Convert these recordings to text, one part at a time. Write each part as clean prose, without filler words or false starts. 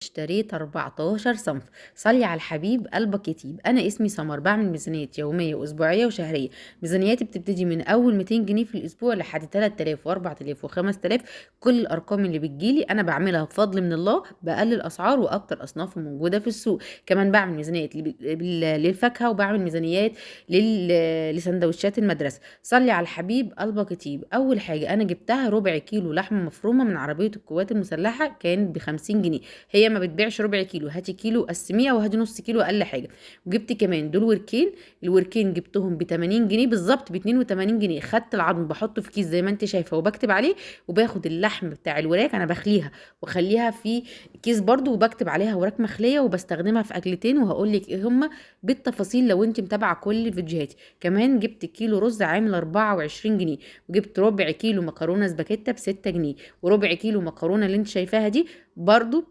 اشتريت 14 صنف. صلي على الحبيب قلبك يطيب. انا اسمي سمر، بعمل ميزانيات يوميه واسبوعيه وشهريه. ميزانياتي بتبتدي من اول 200 جنيه في الاسبوع لحد 3000 و4000 و5000. كل الارقام اللي بتجيلي انا بعملها بفضل من الله باقل الاسعار واكتر اصناف موجوده في السوق. كمان بعمل ميزانيات للفاكهه، وبعمل ميزانيات لسندوتشات المدرسه. صلي على الحبيب قلبك يطيب. اول حاجه انا جبتها ربع كيلو لحمه مفرومه من عربيه القوات المسلحه، كان ب50 جنيه. هي ما بتبيعش ربع كيلو، هاتي كيلو قسميه وهاتي نص كيلو اقل حاجه. وجبت كمان دول وركين. الوركين جبتهم ب 80 جنيه بالظبط، ب 82 جنيه. خدت العظم بحطه في كيس زي ما انت شايفه وبكتب عليه، وباخد اللحم بتاع الوراك انا بخليها واخليها في كيس برضو، وبكتب عليها وراك مخليه وبستخدمها في اكلتين، وهقول لك ايه هما بالتفاصيل لو انت متابعه كل فيديوهاتي. كمان جبت كيلو رز عامل 24 جنيه. وجبت ربع كيلو مكرونه سباكيتا ب6 جنيه. وربع كيلو مكرونه اللي انت شايفاها دي برضو،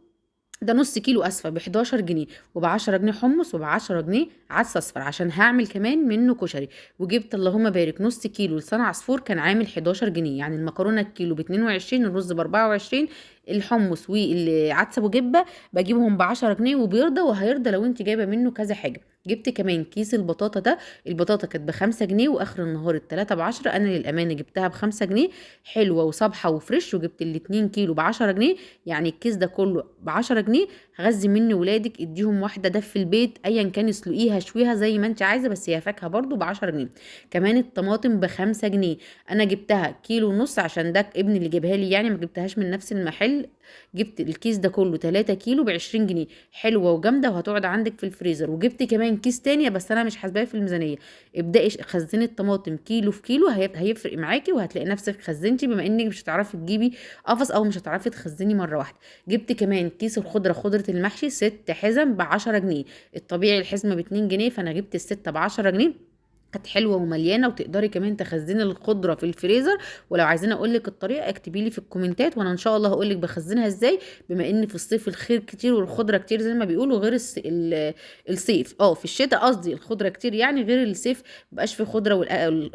ده نص كيلو اسفه ب11 جنيه. وب10 جنيه حمص، وب10 جنيه عدس اصفر عشان هعمل كمان منه كشري. وجبت اللهم بارك نص كيلو لسان عصفور كان عامل 11 جنيه. يعني المكرونه الكيلو ب22، الرز ب24، الحمص والعدس ابو جبه بجيبهم ب10 جنيه، وبيرضى وهيرضى لو انت جايبه منه كذا حاجه. جبت كمان كيس البطاطا ده. البطاطا كانت ب5 جنيه، واخر النهار التلاته ب10. انا للامانه جبتها ب5 جنيه، حلوه وصابحه وفريش. وجبت الاتنين كيلو ب10 جنيه، يعني الكيس ده كله ب10 جنيه. غذي مني ولادك، اديهم واحده ده في البيت ايا كان، اسلقيها شويها زي ما انت عايزه، بس هي فاكهه برضو ب10 جنيه. كمان الطماطم ب5 جنيه. انا جبتها كيلو ونص عشان ده ابني اللي جابها لي، يعني ما جبتهاش من نفس المحل. جبت الكيس ده كله 3 كيلو ب20 جنيه، حلوه وجامده وهتقعد عندك في الفريزر. وجبت كمان كيس تانية بس انا مش حاسباه في الميزانيه. ابدأي خزني الطماطم كيلو في كيلو، هيفرق معاكي وهتلاقي نفسك خزنتي، بما انك مش هتعرفي تجيبي قفص او مش هتعرفي تخزني مره واحده. جبت كمان كيس الخضره، خضره المحشي 6 حزم ب10 جنيه. الطبيعي الحزمه ب2 جنيه، فانا جبت الستة ب10 جنيه. كانت حلوه ومليانه، وتقدري كمان تخزني الخضره في الفريزر. ولو عايزين اقول لك الطريقه اكتبي لي في الكومنتات، وانا ان شاء الله هقول لك بخزنها ازاي. بما ان في الصيف الخير كتير والخضره كتير زي ما بيقولوا، غير الصيف في الشتاء قصدي الخضره كتير، يعني غير الصيف مبقاش في خضره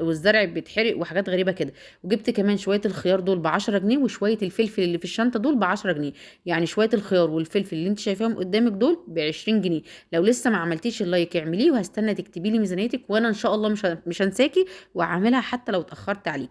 والزرع بيتحرق وحاجات غريبه كده. وجبت كمان شويه الخيار دول ب10 جنيه، وشويه الفلفل اللي في الشنطه دول ب10 جنيه. يعني شويه الخيار والفلفل اللي انت شايفاهم قدامك دول ب20 جنيه. لو لسه ما عملتيش اللايك اعمليه، وهستنى تكتبي لي ميزانيتك، وانا ان شاء الله مش هنساكي واعملها حتى لو اتاخرت عليك.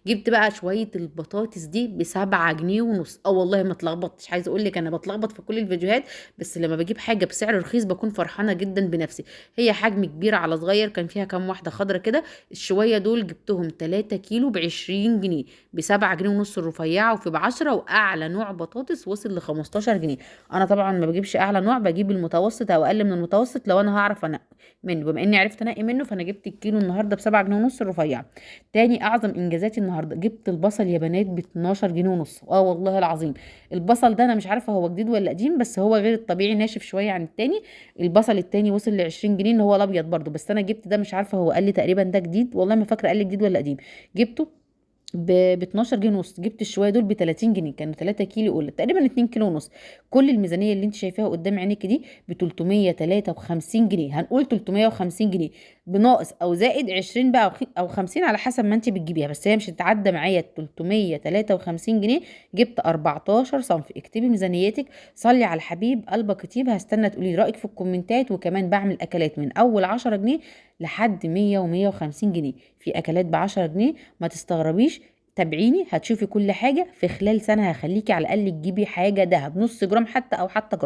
جبت بقى شويه البطاطس دي ب7 جنيه ونص. والله ما اتلخبطتش، عايزه اقول لك انا بتلخبط في كل الفيديوهات، بس لما بجيب حاجه بسعر رخيص بكون فرحانه جدا بنفسي. هي حجم كبير على صغير، كان فيها كام واحده خضره كده. الشويه دول جبتهم 3 كيلو ب20 جنيه، ب7 جنيه ونص الرفيعه، وفي ب10. واعلى نوع بطاطس وصل ل15 جنيه. انا طبعا ما بجيبش اعلى نوع، بجيب المتوسط او اقل من المتوسط لو انا هعرف انقي منه. بما اني عرفت انقي منه، فانا جبت الكيلو النهارده ب7 جنيه ونص الرفيع. تاني اعظم انجازاتي النهارده، جبت البصل يا بنات ب12 جنيه ونص. والله العظيم. البصل ده انا مش عارفه هو جديد ولا قديم، بس هو غير الطبيعي ناشف شويه عن التاني. البصل التاني وصل ل20 جنيه، اللي هو الابيض برضو، بس انا جبت ده مش عارفه هو قال لي تقريبا ده جديد، والله ما فاكره قال لي جديد ولا قديم. جبته ب 12 جنيه ونص. جبت الشويه دول ب 30 جنيه، كانوا 3 كيلو ولا تقريبا 2 كيلو ونص. كل الميزانيه اللي انت شايفاها قدام عينيك دي ب 353 جنيه. هنقول 350 جنيه بناقص او زائد 20 بقى او 50 على حسب ما انت بتجيبيها، بس هي مش هتتعدى معايا 353 جنيه. جبت 14 صنف. اكتبي ميزانيتك. صلي على الحبيب قلبك يطيب. هستنى تقولي رايك في الكومنتات. وكمان بعمل اكلات من اول 10 جنيه لحد 100 و150 جنيه. في اكلات ب10 جنيه، ما تستغربيش. تابعيني هتشوفي كل حاجة. في خلال سنة هخليكي على الأقل تجيبي حاجة دهب نص جرام حتى أو حتى جرام.